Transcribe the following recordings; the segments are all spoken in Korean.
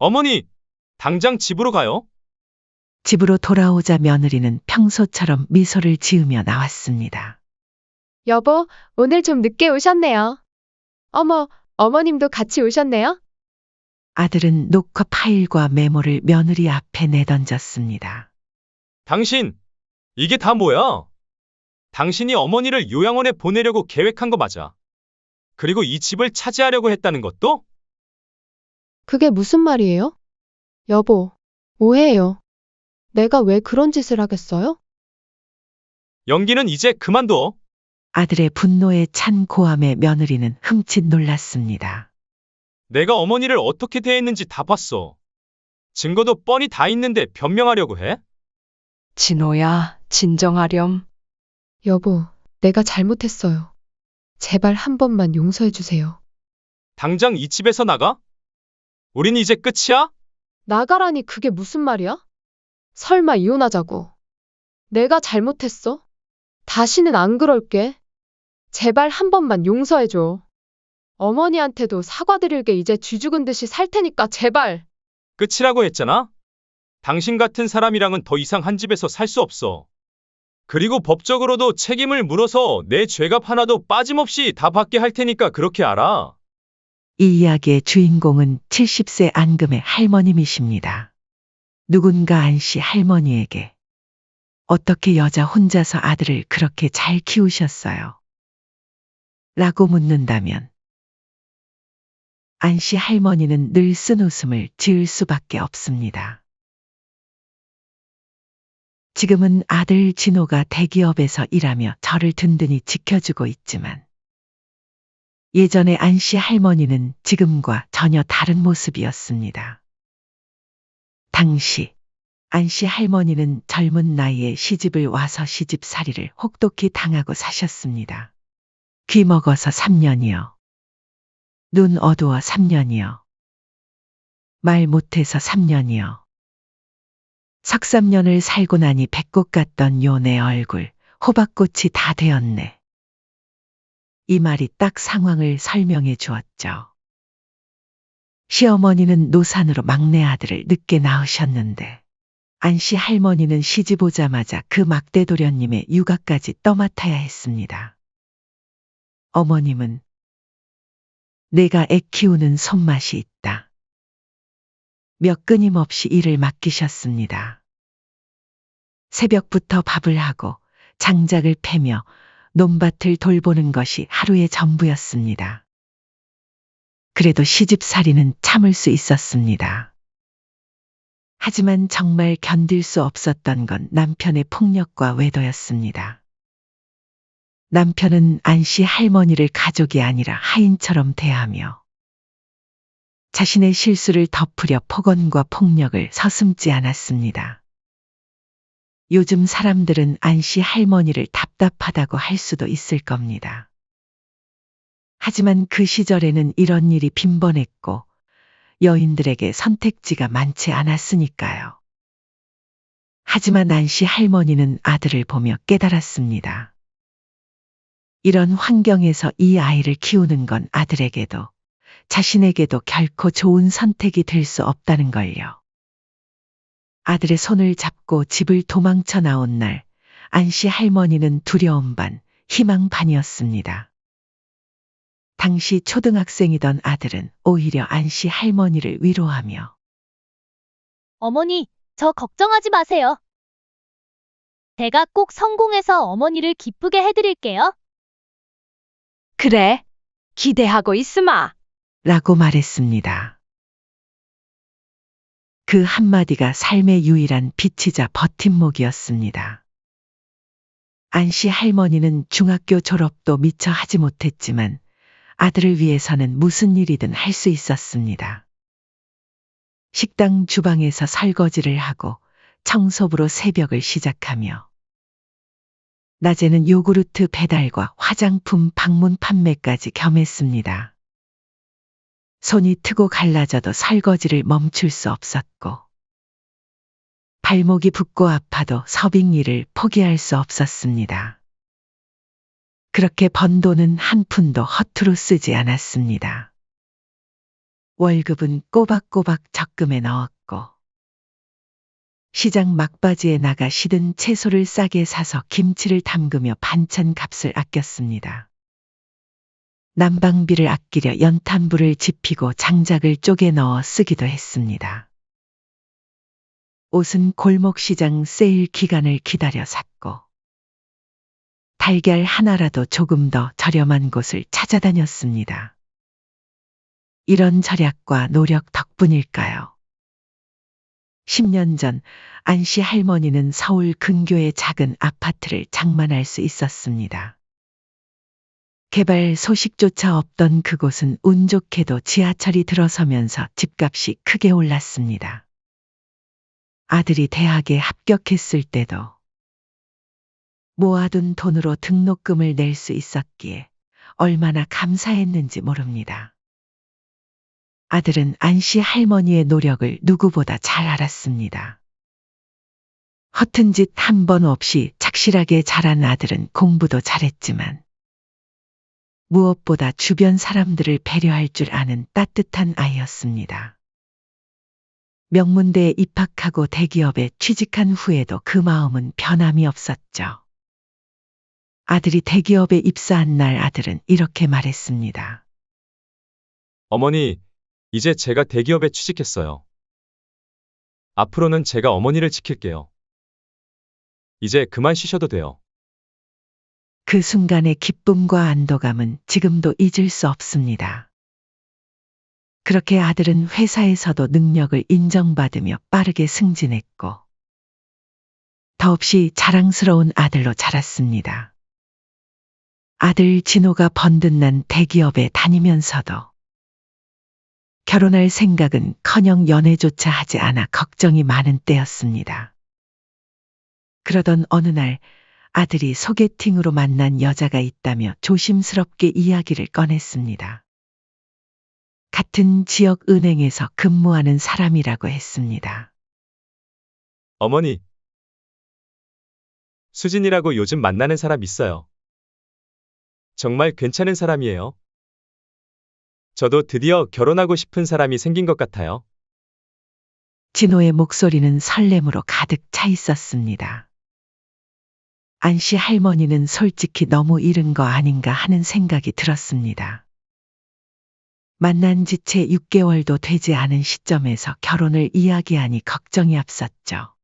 어머니, 당장 집으로 가요. 집으로 돌아오자 며느리는 평소처럼 미소를 지으며 나왔습니다. 여보, 오늘 좀 늦게 오셨네요. 어머, 어머님도 같이 오셨네요? 아들은 녹화 파일과 메모를 며느리 앞에 내던졌습니다. 당신, 이게 다 뭐야? 당신이 어머니를 요양원에 보내려고 계획한 거 맞아. 그리고 이 집을 차지하려고 했다는 것도? 그게 무슨 말이에요? 여보, 오해해요. 내가 왜 그런 짓을 하겠어요? 연기는 이제 그만둬. 아들의 분노에 찬 고함에 며느리는 흠칫 놀랐습니다. 내가 어머니를 어떻게 대했는지 다 봤어. 증거도 뻔히 다 있는데 변명하려고 해? 진호야, 진정하렴. 여보, 내가 잘못했어요. 제발 한 번만 용서해 주세요. 당장 이 집에서 나가? 우린 이제 끝이야? 나가라니 그게 무슨 말이야? 설마 이혼하자고. 내가 잘못했어? 다시는 안 그럴게. 제발 한 번만 용서해 줘. 어머니한테도 사과드릴 게 이제 쥐 죽은 듯이 살 테니까 제발. 끝이라고 했잖아? 당신 같은 사람이랑은 더 이상 한 집에서 살 수 없어. 그리고 법적으로도 책임을 물어서 내 죄값 하나도 빠짐없이 다 받게 할 테니까 그렇게 알아. 이 이야기의 주인공은 70세 안금의 할머님이십니다. 누군가 안씨 할머니에게 어떻게 여자 혼자서 아들을 그렇게 잘 키우셨어요? 라고 묻는다면 안씨 할머니는 늘 쓴웃음을 지을 수밖에 없습니다. 지금은 아들 진호가 대기업에서 일하며 저를 든든히 지켜주고 있지만 예전에 안씨 할머니는 지금과 전혀 다른 모습이었습니다. 당시 안씨 할머니는 젊은 나이에 시집을 와서 시집살이를 혹독히 당하고 사셨습니다. 귀 먹어서 3년이요. 눈 어두워 3년이요. 말 못해서 3년이요. 석 3년을 살고 나니 백꽃 같던 요 내 얼굴, 호박꽃이 다 되었네. 이 말이 딱 상황을 설명해 주었죠. 시어머니는 노산으로 막내 아들을 늦게 낳으셨는데 안씨 할머니는 시집 오자마자 그 막대 도련님의 육아까지 떠맡아야 했습니다. 어머님은 내가 애 키우는 손맛이 있다. 몇 끊임없이 일을 맡기셨습니다. 새벽부터 밥을 하고 장작을 패며 논밭을 돌보는 것이 하루의 전부였습니다. 그래도 시집살이는 참을 수 있었습니다. 하지만 정말 견딜 수 없었던 건 남편의 폭력과 외도였습니다. 남편은 안씨 할머니를 가족이 아니라 하인처럼 대하며 자신의 실수를 덮으려 폭언과 폭력을 서슴지 않았습니다. 요즘 사람들은 안씨 할머니를 답답하다고 할 수도 있을 겁니다. 하지만 그 시절에는 이런 일이 빈번했고 여인들에게 선택지가 많지 않았으니까요. 하지만 안씨 할머니는 아들을 보며 깨달았습니다. 이런 환경에서 이 아이를 키우는 건 아들에게도 자신에게도 결코 좋은 선택이 될 수 없다는 걸요. 아들의 손을 잡고 집을 도망쳐 나온 날, 안씨 할머니는 두려움 반, 희망 반이었습니다. 당시 초등학생이던 아들은 오히려 안씨 할머니를 위로하며 어머니, 저 걱정하지 마세요. 제가 꼭 성공해서 어머니를 기쁘게 해드릴게요. 그래, 기대하고 있으마. 라고 말했습니다. 그 한마디가 삶의 유일한 빛이자 버팀목이었습니다. 안씨 할머니는 중학교 졸업도 미처 하지 못했지만 아들을 위해서는 무슨 일이든 할 수 있었습니다. 식당 주방에서 설거지를 하고 청소부로 새벽을 시작하며 낮에는 요구르트 배달과 화장품 방문 판매까지 겸했습니다. 손이 트고 갈라져도 설거지를 멈출 수 없었고 발목이 붓고 아파도 서빙 일을 포기할 수 없었습니다. 그렇게 번 돈은 한 푼도 허투루 쓰지 않았습니다. 월급은 꼬박꼬박 적금에 넣었고 시장 막바지에 나가 시든 채소를 싸게 사서 김치를 담그며 반찬 값을 아꼈습니다. 난방비를 아끼려 연탄불을 지피고 장작을 쪼개 넣어 쓰기도 했습니다. 옷은 골목시장 세일 기간을 기다려 샀고 달걀 하나라도 조금 더 저렴한 곳을 찾아다녔습니다. 이런 절약과 노력 덕분일까요? 10년 전 안씨 할머니는 서울 근교의 작은 아파트를 장만할 수 있었습니다. 개발 소식조차 없던 그곳은 운 좋게도 지하철이 들어서면서 집값이 크게 올랐습니다. 아들이 대학에 합격했을 때도 모아둔 돈으로 등록금을 낼 수 있었기에 얼마나 감사했는지 모릅니다. 아들은 안씨 할머니의 노력을 누구보다 잘 알았습니다. 허튼 짓 한 번 없이 착실하게 자란 아들은 공부도 잘했지만 무엇보다 주변 사람들을 배려할 줄 아는 따뜻한 아이였습니다. 명문대에 입학하고 대기업에 취직한 후에도 그 마음은 변함이 없었죠. 아들이 대기업에 입사한 날 아들은 이렇게 말했습니다. 어머니, 이제 제가 대기업에 취직했어요. 앞으로는 제가 어머니를 지킬게요. 이제 그만 쉬셔도 돼요. 그 순간의 기쁨과 안도감은 지금도 잊을 수 없습니다. 그렇게 아들은 회사에서도 능력을 인정받으며 빠르게 승진했고 더없이 자랑스러운 아들로 자랐습니다. 아들 진호가 번듯난 대기업에 다니면서도 결혼할 생각은 커녕 연애조차 하지 않아 걱정이 많은 때였습니다. 그러던 어느 날 아들이 소개팅으로 만난 여자가 있다며 조심스럽게 이야기를 꺼냈습니다. 같은 지역 은행에서 근무하는 사람이라고 했습니다. 어머니, 수진이라고 요즘 만나는 사람 있어요. 정말 괜찮은 사람이에요. 저도 드디어 결혼하고 싶은 사람이 생긴 것 같아요. 진호의 목소리는 설렘으로 가득 차 있었습니다. 안씨 할머니는 솔직히 너무 이른 거 아닌가 하는 생각이 들었습니다. 만난 지 채 6개월도 되지 않은 시점에서 결혼을 이야기하니 걱정이 앞섰죠.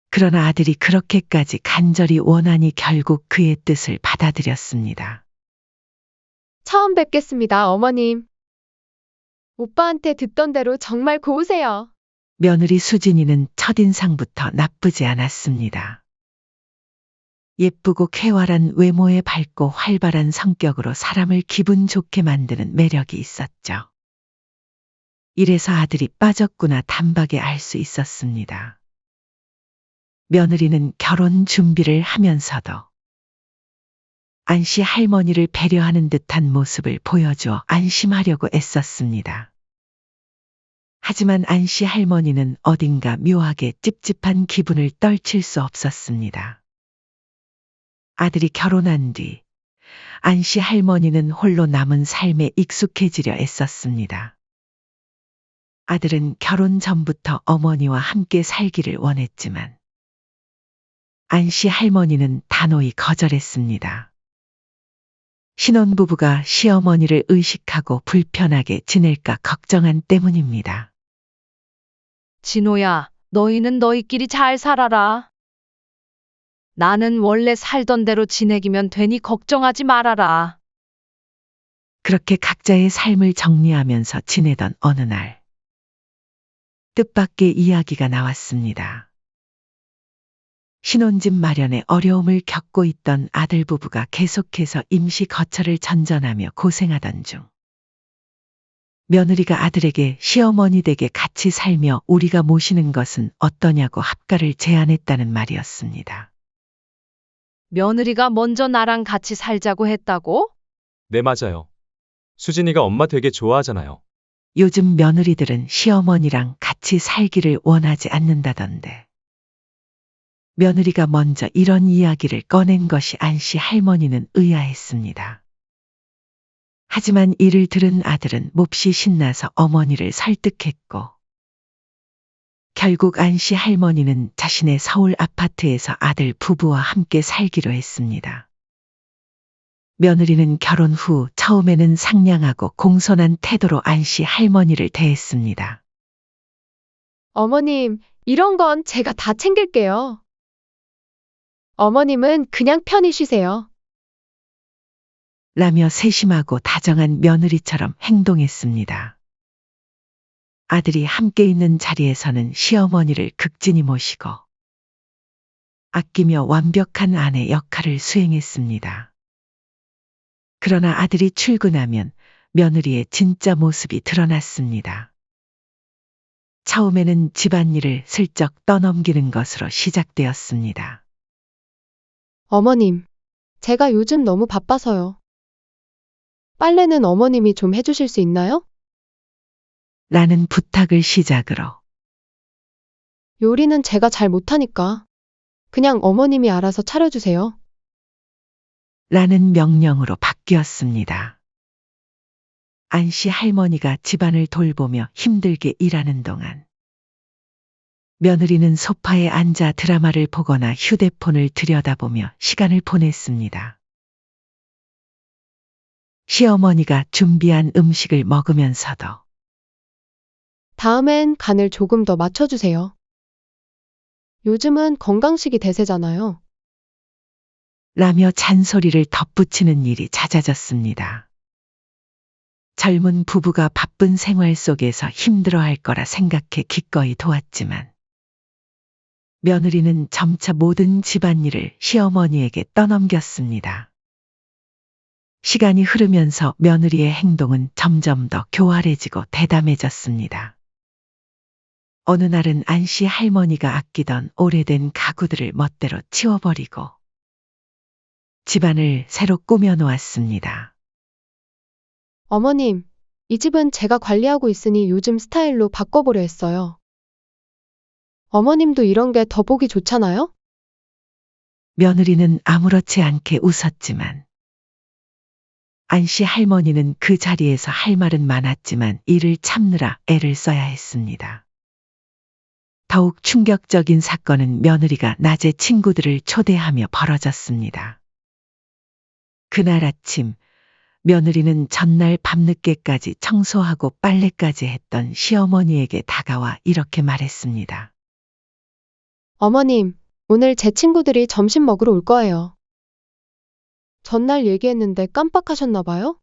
그러나 아들이 그렇게까지 간절히 원하니 결국 그의 뜻을 받아들였습니다. 처음 뵙겠습니다, 어머님. 오빠한테 듣던 대로 정말 고우세요. 며느리 수진이는 첫인상부터 나쁘지 않았습니다. 예쁘고 쾌활한 외모에 밝고 활발한 성격으로 사람을 기분 좋게 만드는 매력이 있었죠. 이래서 아들이 빠졌구나 단박에 알 수 있었습니다. 며느리는 결혼 준비를 하면서도 안씨 할머니를 배려하는 듯한 모습을 보여주어 안심하려고 애썼습니다. 하지만 안씨 할머니는 어딘가 묘하게 찝찝한 기분을 떨칠 수 없었습니다. 아들이 결혼한 뒤 안씨 할머니는 홀로 남은 삶에 익숙해지려 애썼습니다. 아들은 결혼 전부터 어머니와 함께 살기를 원했지만 안씨 할머니는 단호히 거절했습니다. 신혼부부가 시어머니를 의식하고 불편하게 지낼까 걱정한 때문입니다. 진호야, 너희는 너희끼리 잘 살아라. 나는 원래 살던 대로 지내기면 되니 걱정하지 말아라. 그렇게 각자의 삶을 정리하면서 지내던 어느 날 뜻밖의 이야기가 나왔습니다. 신혼집 마련에 어려움을 겪고 있던 아들 부부가 계속해서 임시 거처를 전전하며 고생하던 중 며느리가 아들에게 시어머니 댁에 같이 살며 우리가 모시는 것은 어떠냐고 합가를 제안했다는 말이었습니다. 며느리가 먼저 나랑 같이 살자고 했다고? 네, 맞아요. 수진이가 엄마 되게 좋아하잖아요. 요즘 며느리들은 시어머니랑 같이 살기를 원하지 않는다던데. 며느리가 먼저 이런 이야기를 꺼낸 것이 안씨 할머니는 의아했습니다. 하지만 이를 들은 아들은 몹시 신나서 어머니를 설득했고, 결국 안씨 할머니는 자신의 서울 아파트에서 아들 부부와 함께 살기로 했습니다. 며느리는 결혼 후 처음에는 상냥하고 공손한 태도로 안씨 할머니를 대했습니다. 어머님, 이런 건 제가 다 챙길게요. 어머님은 그냥 편히 쉬세요. 라며 세심하고 다정한 며느리처럼 행동했습니다. 아들이 함께 있는 자리에서는 시어머니를 극진히 모시고 아끼며 완벽한 아내 역할을 수행했습니다. 그러나 아들이 출근하면 며느리의 진짜 모습이 드러났습니다. 처음에는 집안일을 슬쩍 떠넘기는 것으로 시작되었습니다. 어머님, 제가 요즘 너무 바빠서요. 빨래는 어머님이 좀 해주실 수 있나요? 라는 부탁을 시작으로 요리는 제가 잘 못하니까 그냥 어머님이 알아서 차려주세요. 라는 명령으로 바뀌었습니다. 안씨 할머니가 집안을 돌보며 힘들게 일하는 동안 며느리는 소파에 앉아 드라마를 보거나 휴대폰을 들여다보며 시간을 보냈습니다. 시어머니가 준비한 음식을 먹으면서도 다음엔 간을 조금 더 맞춰주세요. 요즘은 건강식이 대세잖아요. 라며 잔소리를 덧붙이는 일이 잦아졌습니다. 젊은 부부가 바쁜 생활 속에서 힘들어할 거라 생각해 기꺼이 도왔지만 며느리는 점차 모든 집안일을 시어머니에게 떠넘겼습니다. 시간이 흐르면서 며느리의 행동은 점점 더 교활해지고 대담해졌습니다. 어느 날은 안씨 할머니가 아끼던 오래된 가구들을 멋대로 치워버리고 집안을 새로 꾸며 놓았습니다. 어머님, 이 집은 제가 관리하고 있으니 요즘 스타일로 바꿔보려 했어요. 어머님도 이런 게 더 보기 좋잖아요? 며느리는 아무렇지 않게 웃었지만 안씨 할머니는 그 자리에서 할 말은 많았지만 일을 참느라 애를 써야 했습니다. 더욱 충격적인 사건은 며느리가 낮에 친구들을 초대하며 벌어졌습니다. 그날 아침 며느리는 전날 밤늦게까지 청소하고 빨래까지 했던 시어머니에게 다가와 이렇게 말했습니다. 어머님, 오늘 제 친구들이 점심 먹으러 올 거예요. 전날 얘기했는데 깜빡하셨나 봐요?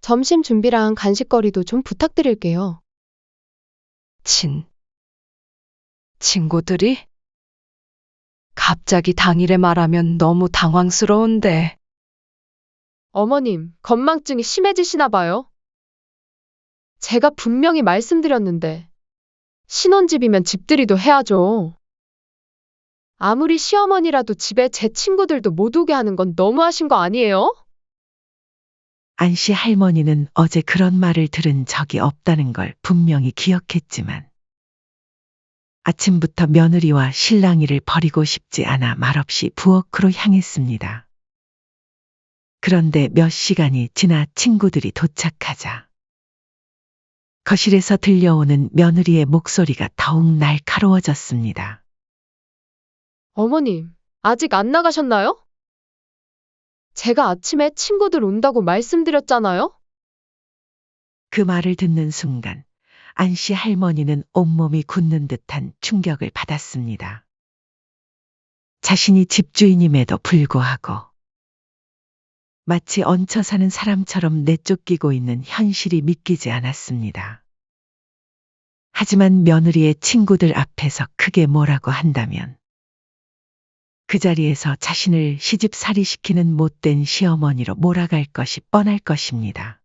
점심 준비랑 간식거리도 좀 부탁드릴게요. 친구들이? 갑자기 당일에 말하면 너무 당황스러운데. 어머님, 건망증이 심해지시나 봐요. 제가 분명히 말씀드렸는데, 신혼집이면 집들이도 해야죠. 아무리 시어머니라도 집에 제 친구들도 못 오게 하는 건 너무하신 거 아니에요? 안씨 할머니는 어제 그런 말을 들은 적이 없다는 걸 분명히 기억했지만 아침부터 며느리와 실랑이를 벌이고 싶지 않아 말없이 부엌으로 향했습니다. 그런데 몇 시간이 지나 친구들이 도착하자 거실에서 들려오는 며느리의 목소리가 더욱 날카로워졌습니다. 어머님, 아직 안 나가셨나요? 제가 아침에 친구들 온다고 말씀드렸잖아요? 그 말을 듣는 순간 안씨 할머니는 온몸이 굳는 듯한 충격을 받았습니다. 자신이 집주인임에도 불구하고 마치 얹혀 사는 사람처럼 내쫓기고 있는 현실이 믿기지 않았습니다. 하지만 며느리의 친구들 앞에서 크게 뭐라고 한다면 그 자리에서 자신을 시집살이시키는 못된 시어머니로 몰아갈 것이 뻔할 것입니다.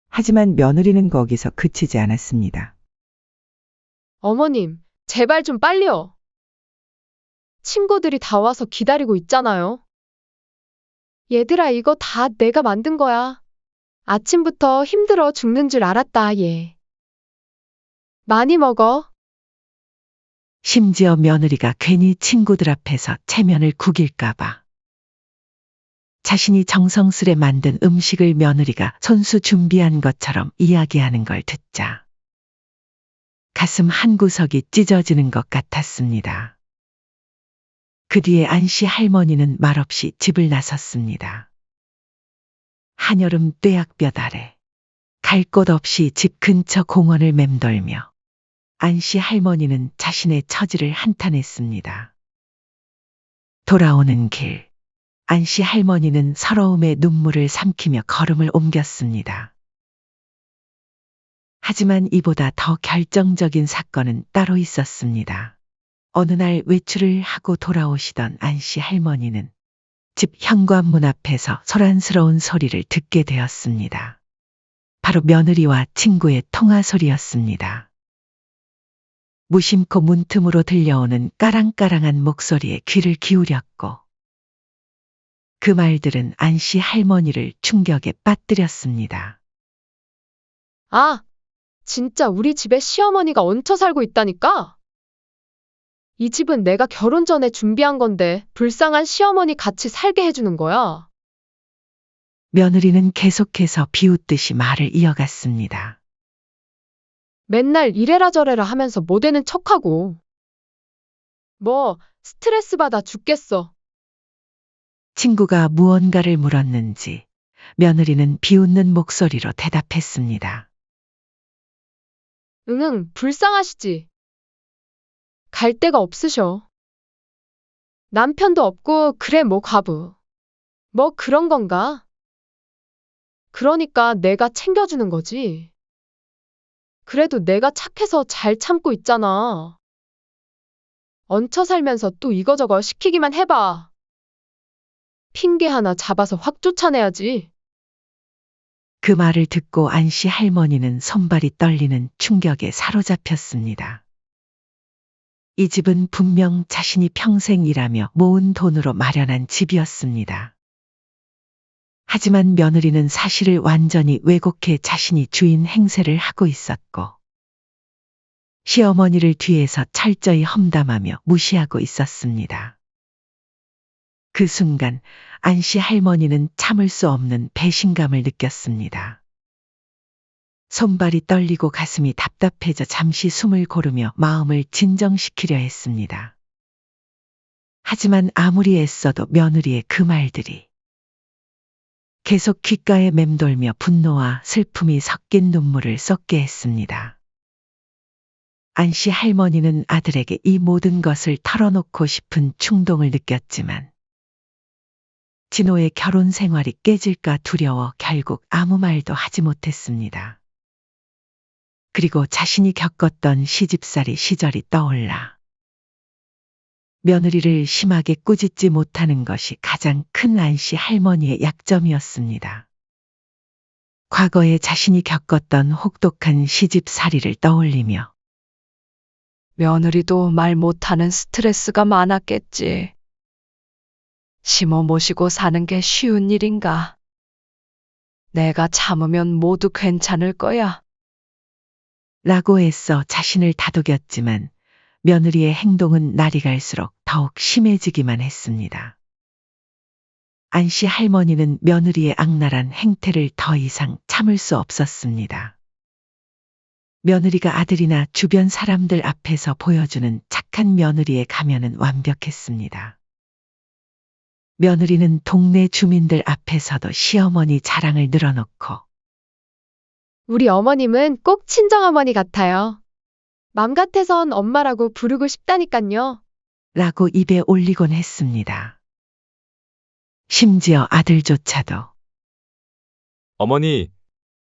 하지만 며느리는 거기서 그치지 않았습니다. 어머님, 제발 좀 빨리요. 친구들이 다 와서 기다리고 있잖아요. 얘들아, 이거 다 내가 만든 거야. 아침부터 힘들어 죽는 줄 알았다, 얘. 많이 먹어. 심지어 며느리가 괜히 친구들 앞에서 체면을 구길까봐 자신이 정성스레 만든 음식을 며느리가 손수 준비한 것처럼 이야기하는 걸 듣자 가슴 한구석이 찢어지는 것 같았습니다. 그 뒤에 안씨 할머니는 말없이 집을 나섰습니다. 한여름 뙤약볕 아래 갈 곳 없이 집 근처 공원을 맴돌며 안씨 할머니는 자신의 처지를 한탄했습니다. 돌아오는 길, 안씨 할머니는 서러움에 눈물을 삼키며 걸음을 옮겼습니다. 하지만 이보다 더 결정적인 사건은 따로 있었습니다. 어느 날 외출을 하고 돌아오시던 안씨 할머니는 집 현관문 앞에서 소란스러운 소리를 듣게 되었습니다. 바로 며느리와 친구의 통화 소리였습니다. 무심코 문틈으로 들려오는 까랑까랑한 목소리에 귀를 기울였고 그 말들은 안씨 할머니를 충격에 빠뜨렸습니다. 아, 진짜 우리 집에 시어머니가 얹혀 살고 있다니까? 이 집은 내가 결혼 전에 준비한 건데 불쌍한 시어머니 같이 살게 해주는 거야. 며느리는 계속해서 비웃듯이 말을 이어갔습니다. 맨날 이래라 저래라 하면서 뭐 되는 척하고. 뭐 스트레스 받아 죽겠어. 친구가 무언가를 물었는지 며느리는 비웃는 목소리로 대답했습니다. 응응, 불쌍하시지. 갈 데가 없으셔. 남편도 없고 그래 뭐 과부. 뭐 그런 건가? 그러니까 내가 챙겨주는 거지. 그래도 내가 착해서 잘 참고 있잖아. 얹혀 살면서 또 이거저거 시키기만 해봐. 핑계 하나 잡아서 확 쫓아내야지. 그 말을 듣고 안씨 할머니는 손발이 떨리는 충격에 사로잡혔습니다. 이 집은 분명 자신이 평생 일하며 모은 돈으로 마련한 집이었습니다. 하지만 며느리는 사실을 완전히 왜곡해 자신이 주인 행세를 하고 있었고 시어머니를 뒤에서 철저히 험담하며 무시하고 있었습니다. 그 순간 안씨 할머니는 참을 수 없는 배신감을 느꼈습니다. 손발이 떨리고 가슴이 답답해져 잠시 숨을 고르며 마음을 진정시키려 했습니다. 하지만 아무리 애써도 며느리의 그 말들이 계속 귓가에 맴돌며 분노와 슬픔이 섞인 눈물을 쏟게 했습니다. 안씨 할머니는 아들에게 이 모든 것을 털어놓고 싶은 충동을 느꼈지만 진호의 결혼 생활이 깨질까 두려워 결국 아무 말도 하지 못했습니다. 그리고 자신이 겪었던 시집살이 시절이 떠올라 며느리를 심하게 꾸짖지 못하는 것이 가장 큰 안씨 할머니의 약점이었습니다. 과거에 자신이 겪었던 혹독한 시집살이를 떠올리며 며느리도 말 못하는 스트레스가 많았겠지. 시모 모시고 사는 게 쉬운 일인가? 내가 참으면 모두 괜찮을 거야. 라고 애써 자신을 다독였지만 며느리의 행동은 날이 갈수록 더욱 심해지기만 했습니다. 안씨 할머니는 며느리의 악랄한 행태를 더 이상 참을 수 없었습니다. 며느리가 아들이나 주변 사람들 앞에서 보여주는 착한 며느리의 가면은 완벽했습니다. 며느리는 동네 주민들 앞에서도 시어머니 자랑을 늘어놓고 우리 어머님은 꼭 친정어머니 같아요. 맘 같아선 엄마라고 부르고 싶다니깐요. 라고 입에 올리곤 했습니다. 심지어 아들조차도 어머니,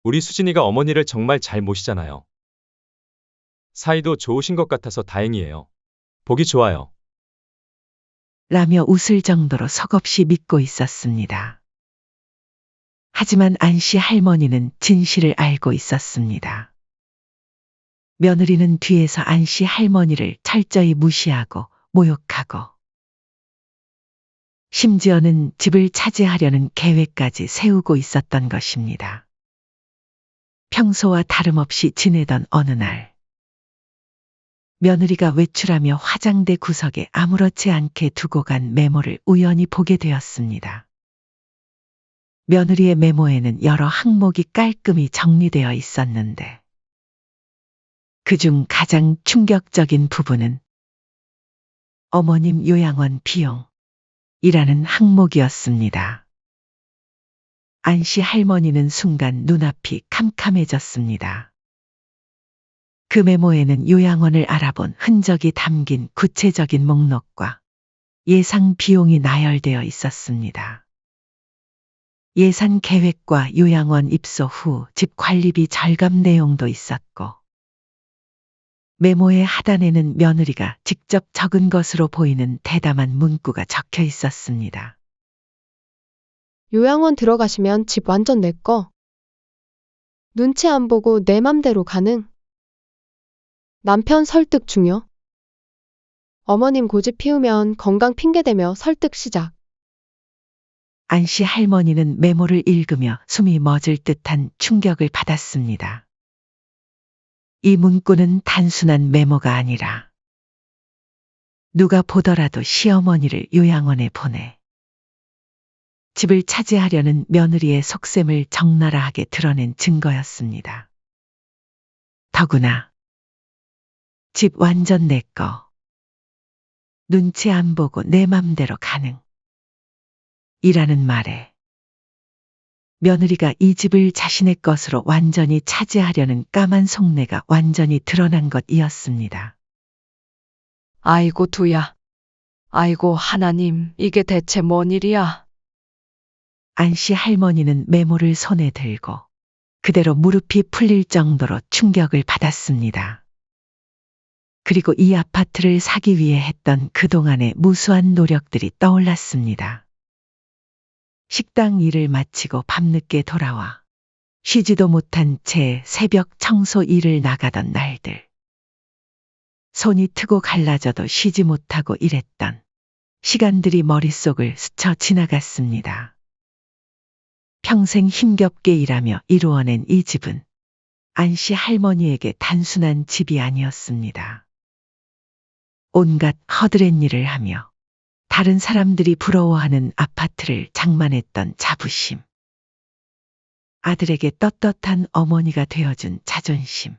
우리 수진이가 어머니를 정말 잘 모시잖아요. 사이도 좋으신 것 같아서 다행이에요. 보기 좋아요. 라며 웃을 정도로 석없이 믿고 있었습니다. 하지만 안씨 할머니는 진실을 알고 있었습니다. 며느리는 뒤에서 안씨 할머니를 철저히 무시하고 모욕하고 심지어는 집을 차지하려는 계획까지 세우고 있었던 것입니다. 평소와 다름없이 지내던 어느 날 며느리가 외출하며 화장대 구석에 아무렇지 않게 두고 간 메모를 우연히 보게 되었습니다. 며느리의 메모에는 여러 항목이 깔끔히 정리되어 있었는데 그중 가장 충격적인 부분은 어머님 요양원 비용이라는 항목이었습니다. 안씨 할머니는 순간 눈앞이 캄캄해졌습니다. 그 메모에는 요양원을 알아본 흔적이 담긴 구체적인 목록과 예상 비용이 나열되어 있었습니다. 예산 계획과 요양원 입소 후 집 관리비 절감 내용도 있었고, 메모의 하단에는 며느리가 직접 적은 것으로 보이는 대담한 문구가 적혀 있었습니다. 요양원 들어가시면 집 완전 내 거. 눈치 안 보고 내 맘대로 가능. 남편 설득 중요. 어머님 고집 피우면 건강 핑계대며 설득 시작. 안씨 할머니는 메모를 읽으며 숨이 멎을 듯한 충격을 받았습니다. 이 문구는 단순한 메모가 아니라 누가 보더라도 시어머니를 요양원에 보내 집을 차지하려는 며느리의 속셈을 적나라하게 드러낸 증거였습니다. 더구나 집 완전 내 거. 눈치 안 보고 내 맘대로 가능. 이라는 말에 며느리가 이 집을 자신의 것으로 완전히 차지하려는 까만 속내가 완전히 드러난 것이었습니다. 아이고 두야. 아이고 하나님, 이게 대체 뭔 일이야? 안씨 할머니는 메모를 손에 들고 그대로 무릎이 풀릴 정도로 충격을 받았습니다. 그리고 이 아파트를 사기 위해 했던 그동안의 무수한 노력들이 떠올랐습니다. 식당 일을 마치고 밤늦게 돌아와 쉬지도 못한 채 새벽 청소 일을 나가던 날들. 손이 트고 갈라져도 쉬지 못하고 일했던 시간들이 머릿속을 스쳐 지나갔습니다. 평생 힘겹게 일하며 이루어낸 이 집은 안씨 할머니에게 단순한 집이 아니었습니다. 온갖 허드렛 일을 하며 다른 사람들이 부러워하는 아파트를 장만했던 자부심. 아들에게 떳떳한 어머니가 되어준 자존심.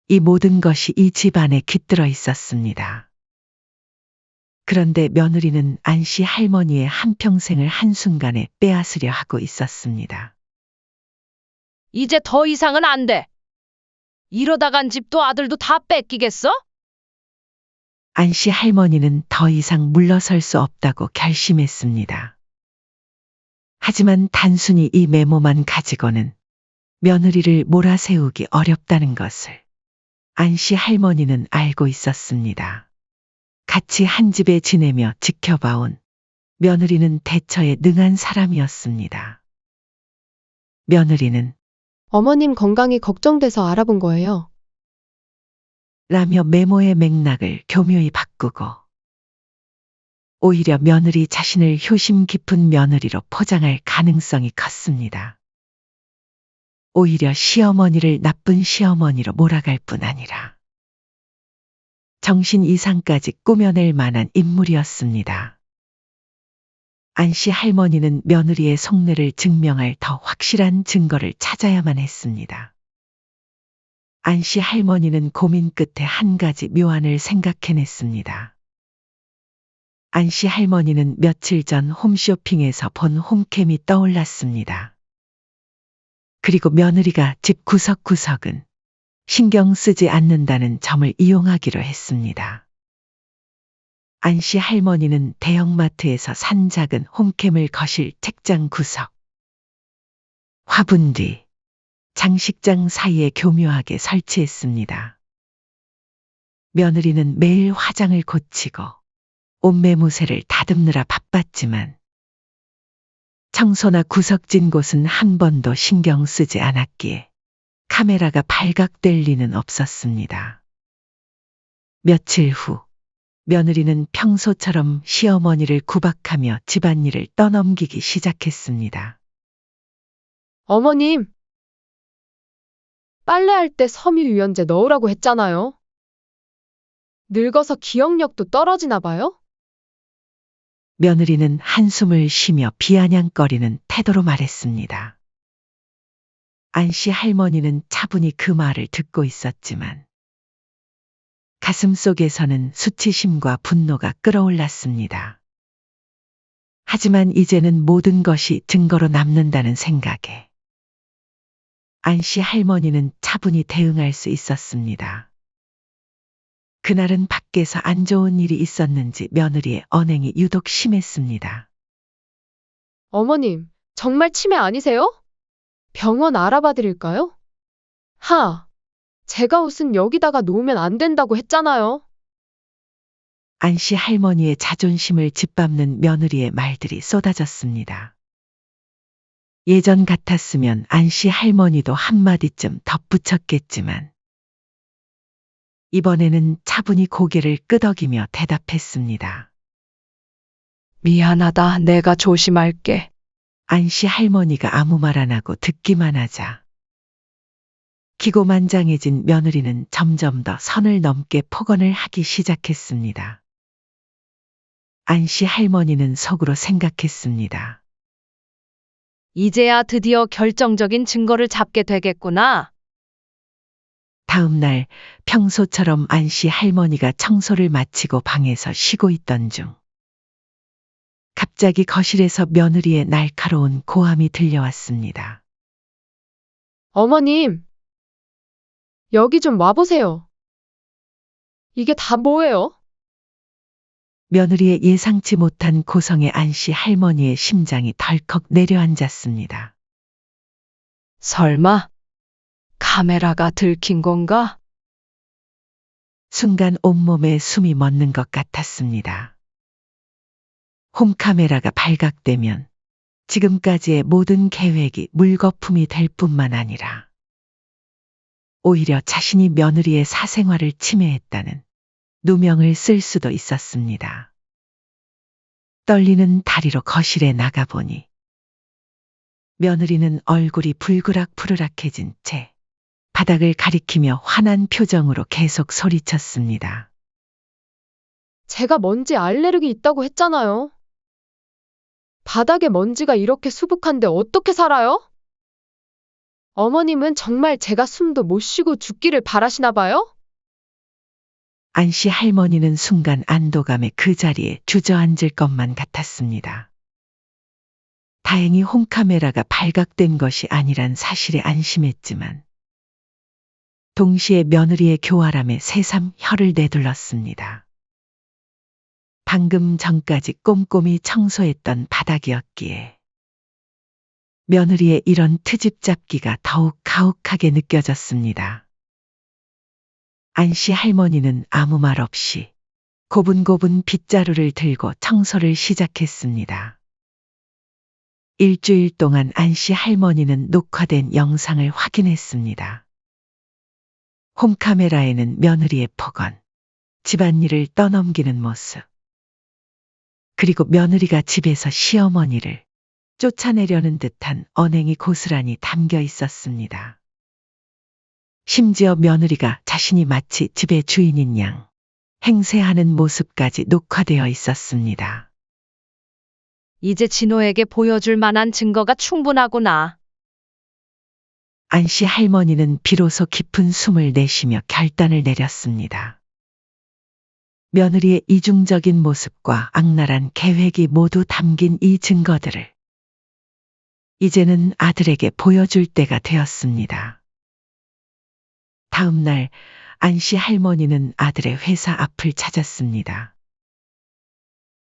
이 모든 것이 이 집 안에 깃들어 있었습니다. 그런데 며느리는 안씨 할머니의 한평생을 한순간에 빼앗으려 하고 있었습니다. 이제 더 이상은 안 돼. 이러다간 집도 아들도 다 뺏기겠어? 안씨 할머니는 더 이상 물러설 수 없다고 결심했습니다. 하지만 단순히 이 메모만 가지고는 며느리를 몰아세우기 어렵다는 것을 안씨 할머니는 알고 있었습니다. 같이 한 집에 지내며 지켜봐온 며느리는 대처에 능한 사람이었습니다. 며느리는 어머님 건강이 걱정돼서 알아본 거예요. 라며 메모의 맥락을 교묘히 바꾸고 오히려 며느리 자신을 효심 깊은 며느리로 포장할 가능성이 컸습니다. 오히려 시어머니를 나쁜 시어머니로 몰아갈 뿐 아니라 정신 이상까지 꾸며낼 만한 인물이었습니다. 안씨 할머니는 며느리의 속내를 증명할 더 확실한 증거를 찾아야만 했습니다. 안씨 할머니는 고민 끝에 한 가지 묘안을 생각해냈습니다. 안씨 할머니는 며칠 전 홈쇼핑에서 본 홈캠이 떠올랐습니다. 그리고 며느리가 집 구석구석은 신경 쓰지 않는다는 점을 이용하기로 했습니다. 안씨 할머니는 대형마트에서 산 작은 홈캠을 거실 책장 구석, 화분 뒤, 장식장 사이에 교묘하게 설치했습니다. 며느리는 매일 화장을 고치고 옷매무새를 다듬느라 바빴지만 청소나 구석진 곳은 한 번도 신경 쓰지 않았기에 카메라가 발각될 리는 없었습니다. 며칠 후 며느리는 평소처럼 시어머니를 구박하며 집안일을 떠넘기기 시작했습니다. 어머님, 빨래할 때 섬유유연제 넣으라고 했잖아요. 늙어서 기억력도 떨어지나 봐요? 며느리는 한숨을 쉬며 비아냥거리는 태도로 말했습니다. 안씨 할머니는 차분히 그 말을 듣고 있었지만 가슴속에서는 수치심과 분노가 끓어올랐습니다. 하지만 이제는 모든 것이 증거로 남는다는 생각에 안씨 할머니는 차분히 대응할 수 있었습니다. 그날은 밖에서 안 좋은 일이 있었는지 며느리의 언행이 유독 심했습니다. 어머님, 정말 치매 아니세요? 병원 알아봐 드릴까요? 제가 옷은 여기다가 놓으면 안 된다고 했잖아요. 안씨 할머니의 자존심을 짓밟는 며느리의 말들이 쏟아졌습니다. 예전 같았으면 안씨 할머니도 한마디쯤 덧붙였겠지만 이번에는 차분히 고개를 끄덕이며 대답했습니다. 미안하다. 내가 조심할게. 안씨 할머니가 아무 말 안 하고 듣기만 하자 기고만장해진 며느리는 점점 더 선을 넘게 폭언을 하기 시작했습니다. 안씨 할머니는 속으로 생각했습니다. 이제야 드디어 결정적인 증거를 잡게 되겠구나. 다음 날 평소처럼 안씨 할머니가 청소를 마치고 방에서 쉬고 있던 중 갑자기 거실에서 며느리의 날카로운 고함이 들려왔습니다. 어머님, 여기 좀 와보세요. 이게 다 뭐예요? 며느리의 예상치 못한 고성에 안씨 할머니의 심장이 덜컥 내려앉았습니다. 설마 카메라가 들킨 건가? 순간 온몸에 숨이 멎는 것 같았습니다. 홈카메라가 발각되면 지금까지의 모든 계획이 물거품이 될 뿐만 아니라 오히려 자신이 며느리의 사생활을 침해했다는 누명을 쓸 수도 있었습니다. 떨리는 다리로 거실에 나가보니 며느리는 얼굴이 불그락푸르락해진 채 바닥을 가리키며 화난 표정으로 계속 소리쳤습니다. 제가 먼지 알레르기 있다고 했잖아요. 바닥에 먼지가 이렇게 수북한데 어떻게 살아요? 어머님은 정말 제가 숨도 못 쉬고 죽기를 바라시나 봐요? 안씨 할머니는 순간 안도감에 그 자리에 주저앉을 것만 같았습니다. 다행히 홈카메라가 발각된 것이 아니란 사실에 안심했지만 동시에 며느리의 교활함에 새삼 혀를 내둘렀습니다. 방금 전까지 꼼꼼히 청소했던 바닥이었기에 며느리의 이런 트집 잡기가 더욱 가혹하게 느껴졌습니다. 안씨 할머니는 아무 말 없이 고분고분 빗자루를 들고 청소를 시작했습니다. 일주일 동안 안씨 할머니는 녹화된 영상을 확인했습니다. 홈카메라에는 며느리의 폭언, 집안일을 떠넘기는 모습, 그리고 며느리가 집에서 시어머니를 쫓아내려는 듯한 언행이 고스란히 담겨 있었습니다. 심지어 며느리가 자신이 마치 집의 주인인 양 행세하는 모습까지 녹화되어 있었습니다. 이제 진호에게 보여줄 만한 증거가 충분하구나. 안씨 할머니는 비로소 깊은 숨을 내쉬며 결단을 내렸습니다. 며느리의 이중적인 모습과 악랄한 계획이 모두 담긴 이 증거들을 이제는 아들에게 보여줄 때가 되었습니다. 다음 날 안씨 할머니는 아들의 회사 앞을 찾았습니다.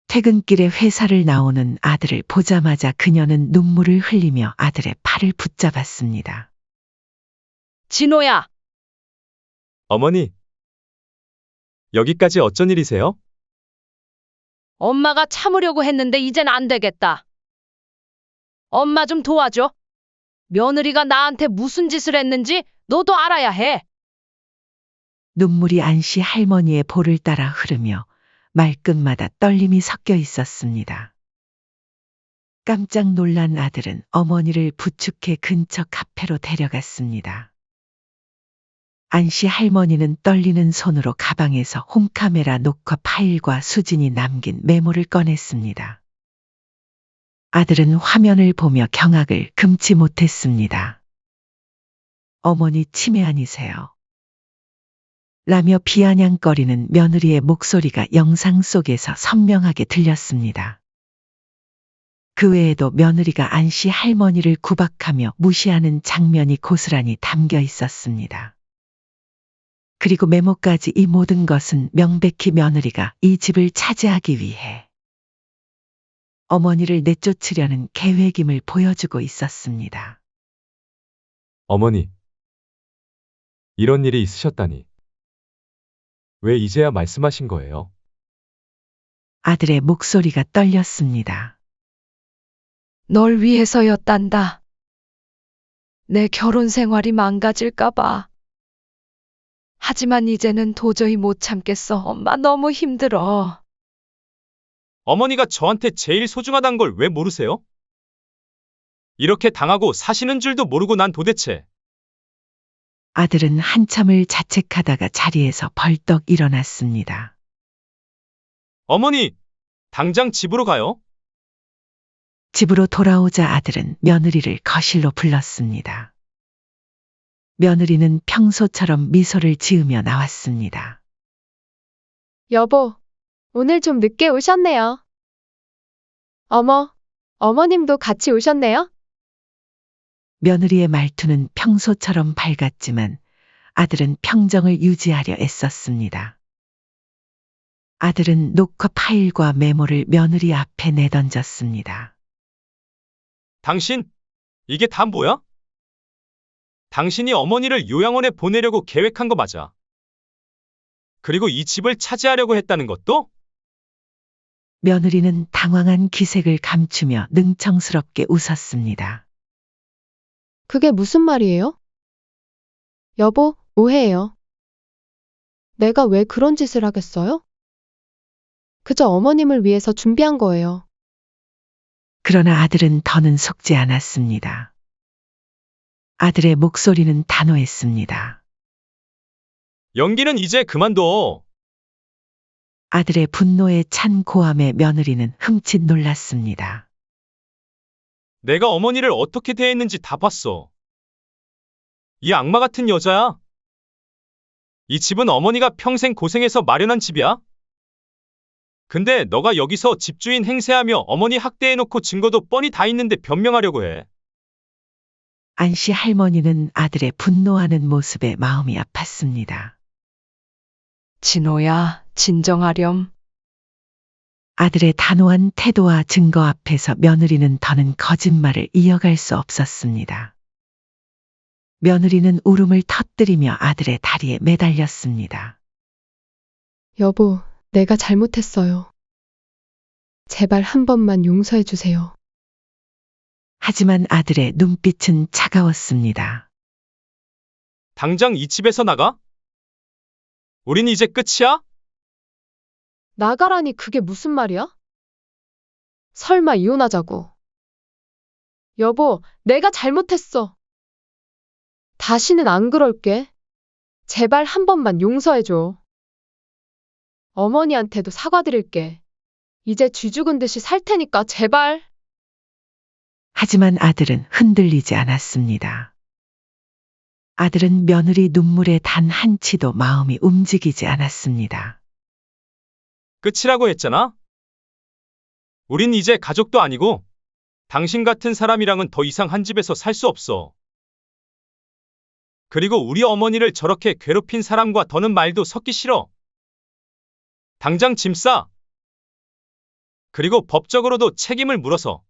퇴근길에 회사를 나오는 아들을 보자마자 그녀는 눈물을 흘리며 아들의 팔을 붙잡았습니다. 진호야, 어머니, 여기까지 어쩐 일이세요? 엄마가 참으려고 했는데 이젠 안 되겠다. 엄마 좀 도와줘. 며느리가 나한테 무슨 짓을 했는지 너도 알아야 해. 눈물이 안씨 할머니의 볼을 따라 흐르며 말끝마다 떨림이 섞여 있었습니다. 깜짝 놀란 아들은 어머니를 부축해 근처 카페로 데려갔습니다. 안씨 할머니는 떨리는 손으로 가방에서 홈카메라 녹화 파일과 수진이 남긴 메모를 꺼냈습니다. 아들은 화면을 보며 경악을 금치 못했습니다. 어머니 치매 아니세요? 라며 비아냥거리는 며느리의 목소리가 영상 속에서 선명하게 들렸습니다. 그 외에도 며느리가 안씨 할머니를 구박하며 무시하는 장면이 고스란히 담겨 있었습니다. 그리고 메모까지 이 모든 것은 명백히 며느리가 이 집을 차지하기 위해 어머니를 내쫓으려는 계획임을 보여주고 있었습니다. 어머니, 이런 일이 있으셨다니. 왜 이제야 말씀하신 거예요? 아들의 목소리가 떨렸습니다. 널 위해서였단다. 내 결혼 생활이 망가질까봐. 하지만 이제는 도저히 못 참겠어. 엄마 너무 힘들어. 어머니가 저한테 제일 소중하단 걸 왜 모르세요? 이렇게 당하고 사시는 줄도 모르고 난 도대체. 아들은 한참을 자책하다가 자리에서 벌떡 일어났습니다. 어머니, 당장 집으로 가요. 집으로 돌아오자 아들은 며느리를 거실로 불렀습니다. 며느리는 평소처럼 미소를 지으며 나왔습니다. 여보, 오늘 좀 늦게 오셨네요. 어머님도 같이 오셨네요? 며느리의 말투는 평소처럼 밝았지만 아들은 평정을 유지하려 애썼습니다. 아들은 녹화 파일과 메모를 며느리 앞에 내던졌습니다. 당신, 이게 다 뭐야? 당신이 어머니를 요양원에 보내려고 계획한 거 맞아. 그리고 이 집을 차지하려고 했다는 것도? 며느리는 당황한 기색을 감추며 능청스럽게 웃었습니다. 그게 무슨 말이에요? 여보, 오해예요. 내가 왜 그런 짓을 하겠어요? 그저 어머님을 위해서 준비한 거예요. 그러나 아들은 더는 속지 않았습니다. 아들의 목소리는 단호했습니다. 연기는 이제 그만둬. 아들의 분노에 찬 고함에 며느리는 흠칫 놀랐습니다. 내가 어머니를 어떻게 대했는지 다 봤어. 이 악마 같은 여자야. 이 집은 어머니가 평생 고생해서 마련한 집이야. 근데 너가 여기서 집주인 행세하며 어머니 학대해놓고 증거도 뻔히 다 있는데 변명하려고 해. 안씨 할머니는 아들의 분노하는 모습에 마음이 아팠습니다. 진호야, 진정하렴. 아들의 단호한 태도와 증거 앞에서 며느리는 더는 거짓말을 이어갈 수 없었습니다. 며느리는 울음을 터뜨리며 아들의 다리에 매달렸습니다. 여보, 내가 잘못했어요. 제발 한 번만 용서해 주세요. 하지만 아들의 눈빛은 차가웠습니다. 당장 이 집에서 나가? 우린 이제 끝이야? 나가라니 그게 무슨 말이야? 설마 이혼하자고. 여보, 내가 잘못했어. 다시는 안 그럴게. 제발 한 번만 용서해 줘. 어머니한테도 사과드릴게. 이제 쥐 죽은 듯이 살 테니까 제발. 하지만 아들은 흔들리지 않았습니다. 아들은 며느리 눈물에 단 한치도 마음이 움직이지 않았습니다. 끝이라고 했잖아? 우린 이제 가족도 아니고 당신 같은 사람이랑은 더 이상 한 집에서 살 수 없어. 그리고 우리 어머니를 저렇게 괴롭힌 사람과 더는 말도 섞기 싫어. 당장 짐 싸. 그리고 법적으로도 책임을 물어서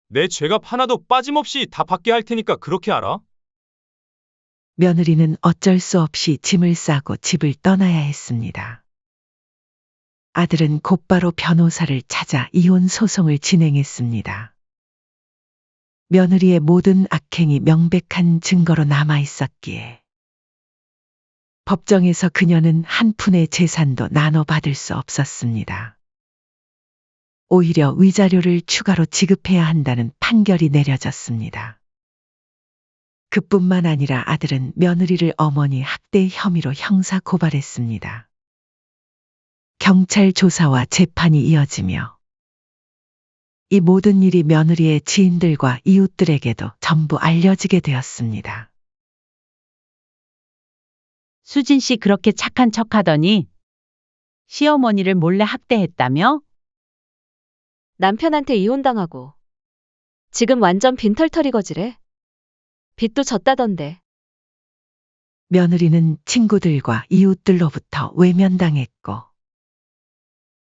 내 죄값 하나도 빠짐없이 다 받게 할 테니까 그렇게 알아? 며느리는 어쩔 수 없이 짐을 싸고 집을 떠나야 했습니다. 아들은 곧바로 변호사를 찾아 이혼 소송을 진행했습니다. 며느리의 모든 악행이 명백한 증거로 남아 있었기에 법정에서 그녀는 한 푼의 재산도 나눠받을 수 없었습니다. 오히려 위자료를 추가로 지급해야 한다는 판결이 내려졌습니다. 그뿐만 아니라 아들은 며느리를 어머니 학대 혐의로 형사 고발했습니다. 경찰 조사와 재판이 이어지며 이 모든 일이 며느리의 지인들과 이웃들에게도 전부 알려지게 되었습니다. 수진 씨 그렇게 착한 척하더니 시어머니를 몰래 학대했다며? 남편한테 이혼당하고 지금 완전 빈털터리거지래. 빚도 졌다던데. 며느리는 친구들과 이웃들로부터 외면당했고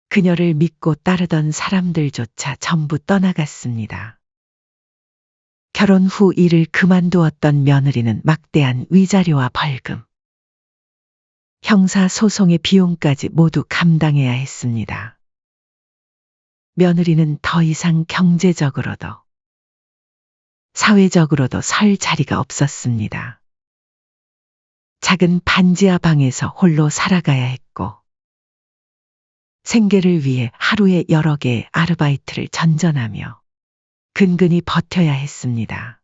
그녀를 믿고 따르던 사람들조차 전부 떠나갔습니다. 결혼 후 일을 그만두었던 며느리는 막대한 위자료와 벌금, 형사소송의 비용까지 모두 감당해야 했습니다. 며느리는 더 이상 경제적으로도 사회적으로도 설 자리가 없었습니다. 작은 반지하 방에서 홀로 살아가야 했고 생계를 위해 하루에 여러 개의 아르바이트를 전전하며 근근히 버텨야 했습니다.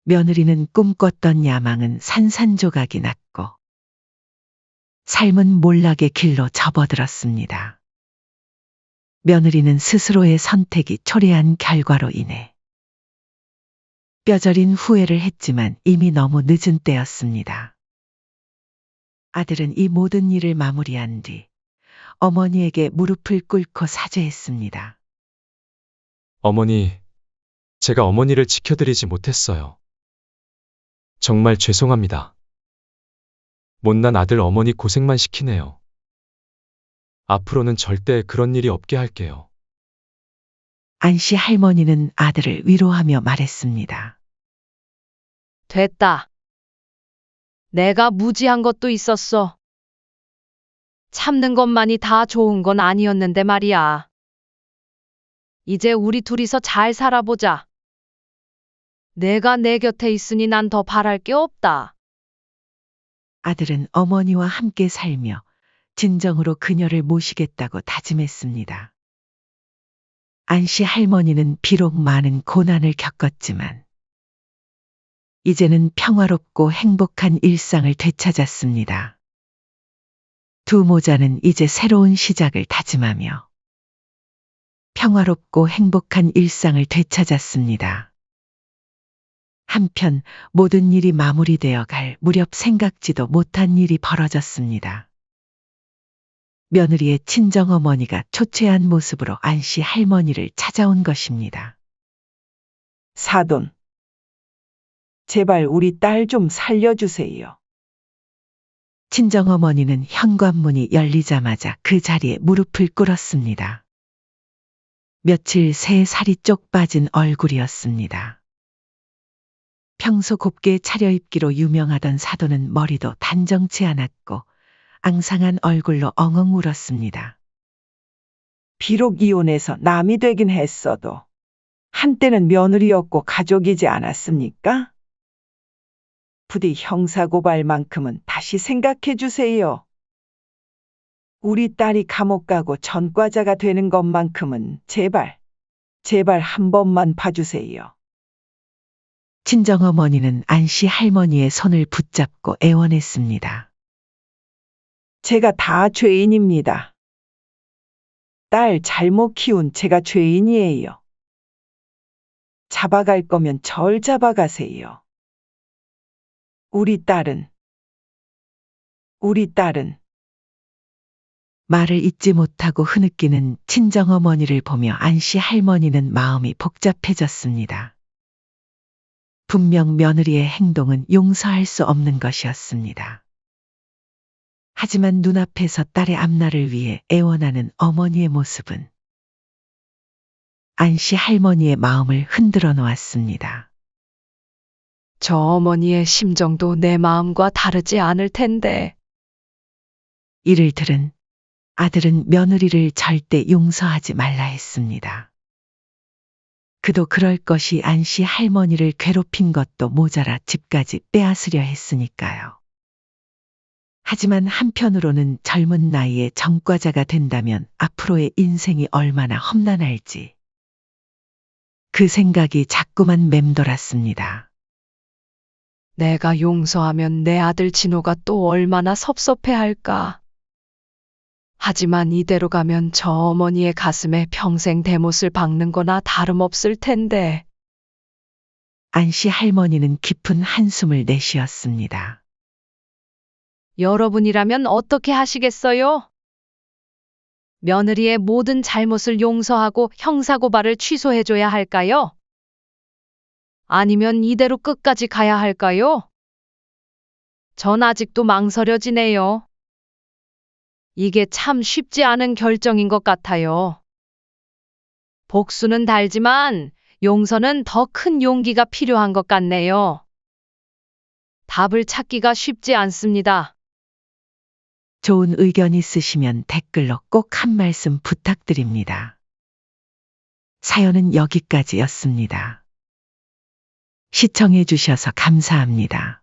며느리는 꿈꿨던 야망은 산산조각이 났고 삶은 몰락의 길로 접어들었습니다. 며느리는 스스로의 선택이 초래한 결과로 인해 뼈저린 후회를 했지만 이미 너무 늦은 때였습니다. 아들은 이 모든 일을 마무리한 뒤 어머니에게 무릎을 꿇고 사죄했습니다. 어머니, 제가 어머니를 지켜드리지 못했어요. 정말 죄송합니다. 못난 아들 어머니 고생만 시키네요. 앞으로는 절대 그런 일이 없게 할게요. 안씨 할머니는 아들을 위로하며 말했습니다. 됐다. 내가 무지한 것도 있었어. 참는 것만이 다 좋은 건 아니었는데 말이야. 이제 우리 둘이서 잘 살아보자. 내가 내 곁에 있으니 난 더 바랄 게 없다. 아들은 어머니와 함께 살며 진정으로 그녀를 모시겠다고 다짐했습니다. 안씨 할머니는 비록 많은 고난을 겪었지만 이제는 평화롭고 행복한 일상을 되찾았습니다. 두 모자는 이제 새로운 시작을 다짐하며 평화롭고 행복한 일상을 되찾았습니다. 한편 모든 일이 마무리되어 갈 무렵 생각지도 못한 일이 벌어졌습니다. 며느리의 친정어머니가 초췌한 모습으로 안씨 할머니를 찾아온 것입니다. 사돈, 제발 우리 딸 좀 살려주세요. 친정어머니는 현관문이 열리자마자 그 자리에 무릎을 꿇었습니다. 며칠 새 살이 쪽 빠진 얼굴이었습니다. 평소 곱게 차려입기로 유명하던 사돈은 머리도 단정치 않았고 앙상한 얼굴로 엉엉 울었습니다. 비록 이혼해서 남이 되긴 했어도 한때는 며느리였고 가족이지 않았습니까? 부디 형사고발만큼은 다시 생각해 주세요. 우리 딸이 감옥 가고 전과자가 되는 것만큼은 제발 한 번만 봐주세요. 친정어머니는 안씨 할머니의 손을 붙잡고 애원했습니다. 제가 다 죄인입니다. 딸 잘못 키운 제가 죄인이에요. 잡아갈 거면 절 잡아가세요. 우리 딸은 말을 잇지 못하고 흐느끼는 친정어머니를 보며 안씨 할머니는 마음이 복잡해졌습니다. 분명 며느리의 행동은 용서할 수 없는 것이었습니다. 하지만 눈앞에서 딸의 앞날을 위해 애원하는 어머니의 모습은 안씨 할머니의 마음을 흔들어 놓았습니다. 저 어머니의 심정도 내 마음과 다르지 않을 텐데. 이를 들은 아들은 며느리를 절대 용서하지 말라 했습니다. 그도 그럴 것이 안씨 할머니를 괴롭힌 것도 모자라 집까지 빼앗으려 했으니까요. 하지만 한편으로는 젊은 나이에 전과자가 된다면 앞으로의 인생이 얼마나 험난할지 그 생각이 자꾸만 맴돌았습니다. 내가 용서하면 내 아들 진호가 또 얼마나 섭섭해할까. 하지만 이대로 가면 저 어머니의 가슴에 평생 대못을 박는 거나 다름없을 텐데. 안씨 할머니는 깊은 한숨을 내쉬었습니다. 여러분이라면 어떻게 하시겠어요? 며느리의 모든 잘못을 용서하고 형사고발을 취소해줘야 할까요? 아니면 이대로 끝까지 가야 할까요? 전 아직도 망설여지네요. 이게 참 쉽지 않은 결정인 것 같아요. 복수는 달지만 용서는 더 큰 용기가 필요한 것 같네요. 답을 찾기가 쉽지 않습니다. 좋은 의견 있으시면 댓글로 꼭 한 말씀 부탁드립니다. 사연은 여기까지였습니다. 시청해 주셔서 감사합니다.